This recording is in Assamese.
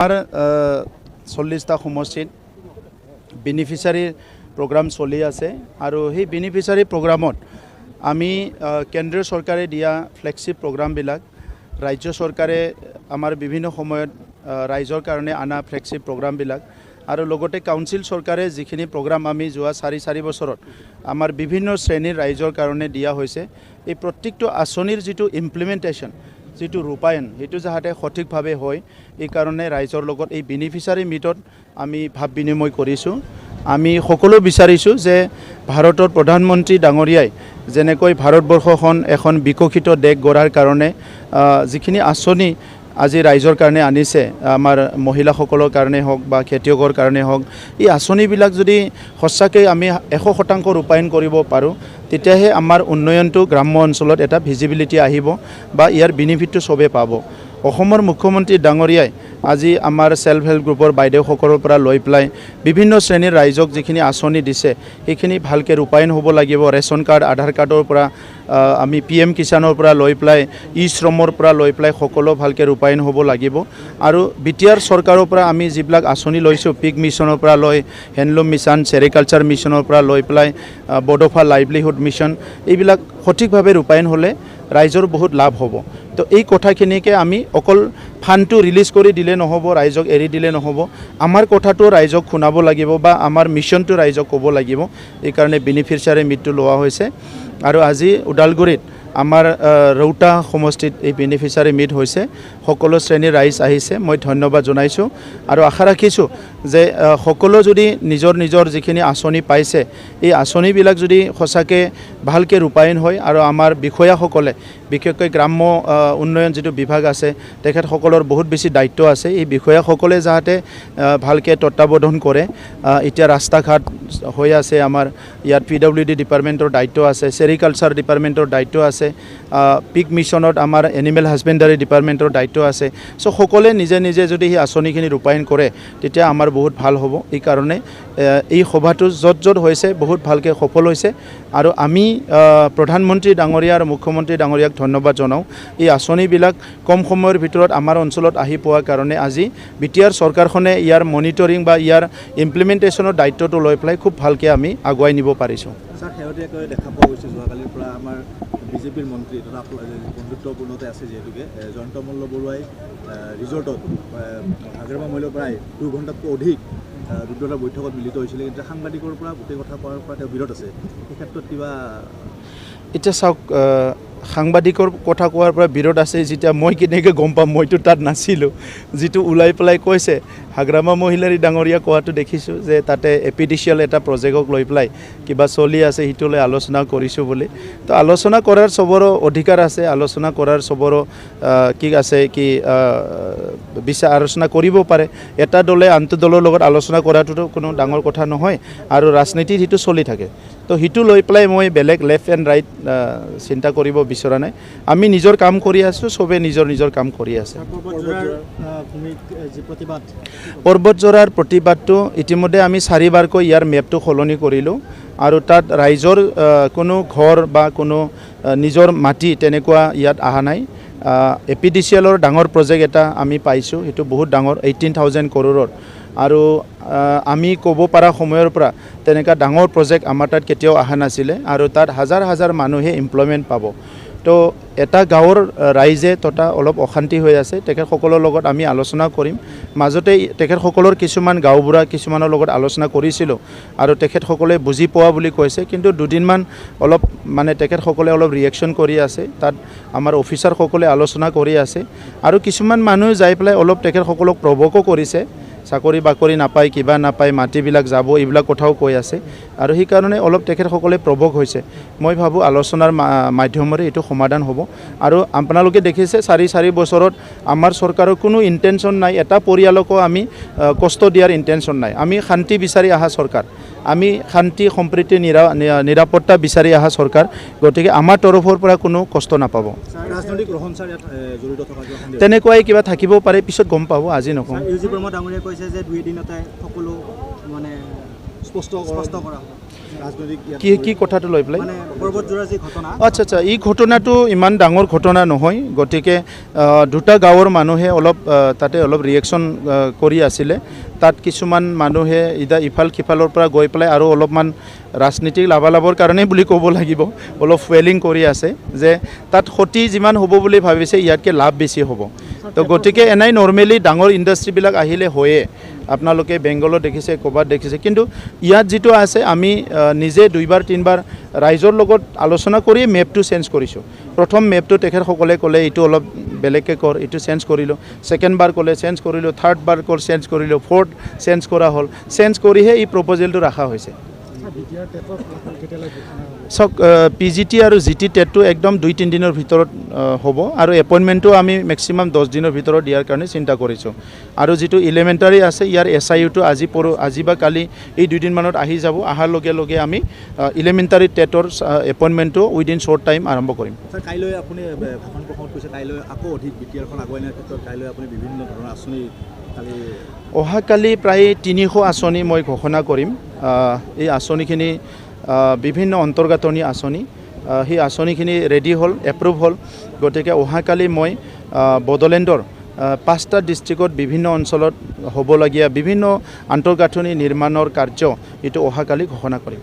আমাৰ 40টা সমষ্টিত বেনিফিচিয়াৰী প্ৰগ্ৰাম চলি আছে আৰু সেই বেনিফিচিয়াৰী প্ৰগ্ৰামত আমি কেন্দ্ৰীয় চৰকাৰে দিয়া ফ্লেগশ্বিপ প্ৰগ্ৰামবিলাক ৰাজ্য চৰকাৰে আমাৰ বিভিন্ন সময়ত ৰাইজৰ কাৰণে আনা ফ্লেগশ্বিপ প্ৰগ্ৰামবিলাক আৰু লগতে কাউন্সিল চৰকাৰে যিখিনি প্ৰগ্ৰাম আমি যোৱা 4 বছৰত আমাৰ বিভিন্ন শ্ৰেণীৰ ৰাইজৰ কাৰণে দিয়া হৈছে এই প্ৰত্যেকটো আঁচনিৰ যিটো ইমপ্লিমেণ্টেশ্যন যিটো ৰূপায়ণ সেইটো যাতে সঠিকভাৱে হয় এই কাৰণে ৰাইজৰ লগত এই বেনিফিচিয়াৰী মিটত আমি ভাৱ বিনিময় কৰিছোঁ। আমি সকলো বিচাৰিছোঁ যে ভাৰতৰ প্ৰধানমন্ত্ৰী ডাঙৰীয়াই যেনেকৈ ভাৰতবৰ্ষখন এখন বিকশিত দেশ গঢ়াৰ কাৰণে যিখিনি আঁচনি আজি ৰাইজৰ কাৰণে আনিছে আমাৰ মহিলাসকলৰ কাৰণে হওক বা খেতিয়কৰ কাৰণে হওক এই আঁচনিবিলাক যদি সঁচাকৈ আমি 100% ৰূপায়ণ কৰিব পাৰোঁ তেতিয়াহে আমাৰ উন্নয়নটো গ্ৰাম্য অঞ্চলত এটা ভিজিবিলিটি আহিব বা ইয়াৰ বেনিফিটটো চবে পাব। অসমৰ মুখ্যমন্ত্ৰী ডাঙৰীয়াই আজি আমাৰ সেল্ফ হেল্প গ্ৰুপৰ বাইদেউসকলৰ পৰা লৈ পেলাই বিভিন্ন শ্ৰেণীৰ ৰাইজক যিখিনি আঁচনি দিছে সেইখিনি ভালকৈ ৰূপায়ণ হ'ব লাগিব। ৰেচন কাৰ্ড আধাৰ কাৰ্ডৰ পৰা আমি PM কিষাণৰ পৰা লৈ পেলাই শ্ৰমৰ পৰা লৈ পেলাই সকলো ভালকৈ ৰূপায়ণ হ'ব লাগিব আৰু BTR চৰকাৰৰ পৰা আমি যিবিলাক আঁচনি লৈছোঁ পিক মিছনৰ পৰা লৈ হেণ্ডলুম মিছন চেৰিকালচাৰ মিছনৰ পৰা লৈ পেলাই বডোফা লাইভলিহুড মিছন এইবিলাক সঠিকভাৱে ৰূপায়ণ হ'লে ৰাইজৰ বহুত লাভ হ'ব। তো এই কথাখিনিকে আমি অকল ফাণ্ডটো ৰিলিজ কৰি দিলে নহ'ব, ৰাইজক এৰি দিলে নহ'ব, আমাৰ কথাটো ৰাইজক শুনাব লাগিব বা আমাৰ মিছনটো ৰাইজক ক'ব লাগিব। এইকাৰণে বেনিফিচিয়াৰী মিটটো লোৱা হৈছে আৰু আজি ওদালগুৰিত আমাৰ ৰৌতা সমষ্টিত এই বেনিফিচিয়াৰী মিট হৈছে। সকলো শ্ৰেণীৰ ৰাইজ আহিছে, মই ধন্যবাদ জনাইছোঁ আৰু আশা ৰাখিছোঁ যে সকলো যদি নিজৰ নিজৰ যিখিনি আঁচনি পাইছে এই আঁচনিবিলাক যদি সঁচাকৈ ভালকৈ ৰূপায়ণ হয় আৰু আমাৰ বিষয়াসকলে বিশেষকৈ গ্ৰাম্য উন্নয়ন যিটো বিভাগ আছে তেখেতসকলৰ বহুত বেছি দায়িত্ব আছে। এই বিষয়াসকলে যাতে ভালকৈ তত্ত্বাৱধান কৰে। এতিয়া ৰাস্তা ঘাট হৈ আছে, আমাৰ ইয়াত PWD ডিপাৰ্টমেণ্টৰ দায়িত্ব আছে, চেৰিকালচাৰ ডিপাৰ্টমেণ্টৰ দায়িত্ব আছে, পিক মিছনত আমাৰ এনিমেল হাজবেণ্ডাৰী ডিপাৰ্টমেণ্টৰ দায়িত্ব আছে। চ' সকলোৱে নিজে নিজে যদি সেই আঁচনিখিনি ৰূপায়ণ কৰে তেতিয়া আমাৰ বহুত ভাল হ'ব। এইকাৰণে এই সভাটো য'ত য'ত হৈছে বহুত ভালকৈ সফল হৈছে আৰু আমি প্ৰধানমন্ত্ৰী ডাঙৰীয়া আৰু মুখ্যমন্ত্ৰী ডাঙৰীয়াক ধন্যবাদ জনাওঁ। এই আঁচনিবিলাক কম সময়ৰ ভিতৰত আমাৰ অঞ্চলত আহি পোৱাৰ কাৰণে আজি BTR চৰকাৰখনে ইয়াৰ মনিটৰিং বা ইয়াৰ ইমপ্লিমেণ্টেশ্যনৰ দায়িত্বটো লৈ পেলাই খুব ভালকৈ আমি আগুৱাই নিব পাৰিছোঁ। ছাৰ, শেহতীয়াকৈ দেখা পোৱা গৈছে যোৱাকালিৰ পৰা আমাৰ বিজেপিৰ মন্ত্ৰী তথা বন্ধুত্বপূৰ্ণতে আছে যিহেতুকে জয়ন্ত মল্ল বৰুৱাই ৰিজৰ্টত হাগ্ৰামা মহিলাৰ প্ৰায় 2 ঘণ্টাতকৈ অধিক দুটা বৈঠকত মিলিত হৈছিলে, কিন্তু সাংবাদিকৰ পৰা গোটেই কথা কোৱাৰ পৰা তেওঁ বিৰত আছে। এই ক্ষেত্ৰত কিবা এতিয়া চাওক, সাংবাদিকৰ কথা কোৱাৰ পৰা বিৰত আছে যেতিয়া মই কেনেকৈ গম পাম, মইতো তাত নাছিলোঁ। যিটো ওলাই পেলাই কৈছে হাগ্ৰামা মহিলাৰী ডাঙৰীয়া কোৱাটো দেখিছোঁ যে তাতে Apdcl এটা প্ৰজেক্টক লৈ পেলাই কিবা চলি আছে সেইটো লৈ আলোচনা কৰিছোঁ বুলি। তো আলোচনা কৰাৰ চবৰো অধিকাৰ আছে, আলোচনা কৰাৰ চবৰো কি আছে কি আলোচনা কৰিব পাৰে। এটা দলে আনটো দলৰ লগত আলোচনা কৰাটোতো কোনো ডাঙৰ কথা নহয় আৰু ৰাজনীতিত সেইটো চলি থাকে। তো সেইটো লৈ পেলাই মই বেলেগ লেফ্ট এণ্ড ৰাইট চিন্তা কৰিব বিচৰা নাই। আমি নিজৰ কাম কৰি আছোঁ, চবে নিজৰ নিজৰ কাম কৰি আছে। পৰ্বতজোৰাৰ প্ৰতিবাদটো ইতিমধ্যে আমি 4বাৰকৈ ইয়াৰ মেপটো সলনি কৰিলোঁ আৰু তাত ৰাইজৰ কোনো ঘৰ বা কোনো নিজৰ মাটি তেনেকুৱা ইয়াত অহা নাই। Apdclৰ ডাঙৰ প্ৰজেক্ট এটা আমি পাইছোঁ, সেইটো বহুত ডাঙৰ 18,000 কৰোৰৰ আৰু আমি ক'ব পৰা সময়ৰ পৰা তেনেকুৱা ডাঙৰ প্ৰজেক্ট আমাৰ তাত কেতিয়াও অহা নাছিলে আৰু তাত হাজাৰ হাজাৰ মানুহে এমপ্লয়মেণ্ট পাব। তো এটা গাঁৱৰ ৰাইজে তথা অলপ অশান্তি হৈ আছে, তেখেতসকলৰ লগত আমি আলোচনা কৰিম। মাজতে তেখেতসকলৰ কিছুমান গাঁওবুঢ়া কিছুমানৰ লগত আলোচনা কৰিছিলোঁ আৰু তেখেতসকলে বুজি পোৱা বুলি কৈছে, কিন্তু দুদিনমান অলপ তেখেতসকলে অলপ ৰিয়েকশ্যন কৰি আছে। তাত আমাৰ অফিচাৰসকলে আলোচনা কৰি আছে আৰু কিছুমান মানুহ যাই পেলাই অলপ তেখেতসকলক প্ৰভোকো কৰিছে, চাকৰি বাকৰি নাপায়, কিবা নাপায়, মাটিবিলাক যাব, এইবিলাক কথাও কৈ আছে আৰু সেইকাৰণে অলপ তেখেতসকলে প্ৰভোক হৈছে। মই ভাবোঁ আলোচনাৰ মাধ্যমেৰে এইটো সমাধান হ'ব আৰু আপোনালোকে দেখিছে 4 বছৰত আমাৰ চৰকাৰৰ কোনো ইণ্টেনশ্যন নাই, এটা পৰিয়ালকো আমি কষ্ট দিয়াৰ ইণ্টেনশ্যন নাই। আমি শান্তি বিচাৰি অহা চৰকাৰ, আমি শান্তি সম্প্ৰীতি নিৰাপত্তা বিচাৰি অহা চৰকাৰ, গতিকে আমাৰ তৰফৰ পৰা কোনো কষ্ট নাপাব। তেনেকুৱাই কিবা থাকিব পাৰে, পিছত গম পাব, আজি নকওঁ। কৈছে যে 2 দিনতে সকলো স্পষ্ট কৰা কি কি কথাটো লৈ পেলাই পৰ্বতজোৰা যি ঘটনা আচ্ছা আচ্ছা এই ঘটনাটো ইমান ডাঙৰ ঘটনা নহয় গতিকে দুটা গাঁৱৰ মানুহে অলপ তাতে অলপ ৰিয়েকশ্যন কৰি আছিলে তাত কিছুমান মানুহে ইফাল সিফালৰ পৰা গৈ পেলাই আৰু অলপমান ৰাজনীতিক লাভালাভৰ কাৰণে বুলি ক'ব লাগিব অলপ ফুৱেলিং কৰি আছে যে তাত ক্ষতি যিমান হ'ব বুলি ভাবিছে ইয়াতকৈ লাভ বেছি হ'ব তো গতিকে এনেই নৰ্মেলি ডাঙৰ ইণ্ডাষ্ট্ৰীবিলাক আহিলে হয়ে আপোনালোকে বেংগলত দেখিছে ক'ৰবাত দেখিছে কিন্তু ইয়াত যিটো আছে আমি নিজে দুইবাৰ তিনিবাৰ ৰাইজৰ লগত আলোচনা কৰি মেপটো চেঞ্জ কৰিছোঁ প্ৰথম মেপটো তেখেতসকলে ক'লে এইটো অলপ বেলেগকৈ কৰ এইটো চেঞ্জ কৰিলোঁ ছেকেণ্ড বাৰ ক'লে চেঞ্জ কৰিলোঁ থাৰ্ড বাৰ ক'ল চেঞ্জ কৰিলোঁ ফ'ৰ্থ চেঞ্জ কৰা হ'ল চেঞ্জ কৰিহে এই প্ৰপ'জেলটো ৰখা হৈছে চাওক PGT আৰু GT টেটটো একদম 2-3 দিনৰ ভিতৰত হ'ব আৰু এপইণ্টমেণ্টটো আমি মেক্সিমাম 10 দিনৰ ভিতৰত দিয়াৰ কাৰণে চিন্তা কৰিছোঁ আৰু যিটো এলিমেণ্টাৰী আছে ইয়াৰ SIUটো আজি বা কালি এই 2 দিনমানত আহি যাব অহাৰ লগে লগে আমি এলিমেণ্টাৰী টেটৰ এপইণ্টমেণ্টটো উইদিন শ্বৰ্ট টাইম আৰম্ভ কৰিম কাইলৈ আপুনি ভাষণ প্ৰসংগত কৈছে কাইলৈ আকৌ অধিক BTRখন আগুৱাই নিয়াৰ ক্ষেত্ৰত কাইলৈ আপুনি বিভিন্ন ধৰণৰ আঁচনি অহাকালি প্ৰায় 300 আঁচনি মই ঘোষণা কৰিম এই আঁচনিখিনি বিভিন্ন অন্তৰ্গাঁথনি আঁচনি সেই আঁচনিখিনি ৰেডি হ'ল এপ্ৰুভ হ'ল গতিকে অহাকালি মই বড়োলেণ্ডৰ 5টা ডিষ্ট্ৰিক্টত বিভিন্ন অঞ্চলত হ'বলগীয়া বিভিন্ন আন্তঃগাঁথনি নিৰ্মাণৰ কাৰ্য এইটো অহাকালি ঘোষণা কৰিম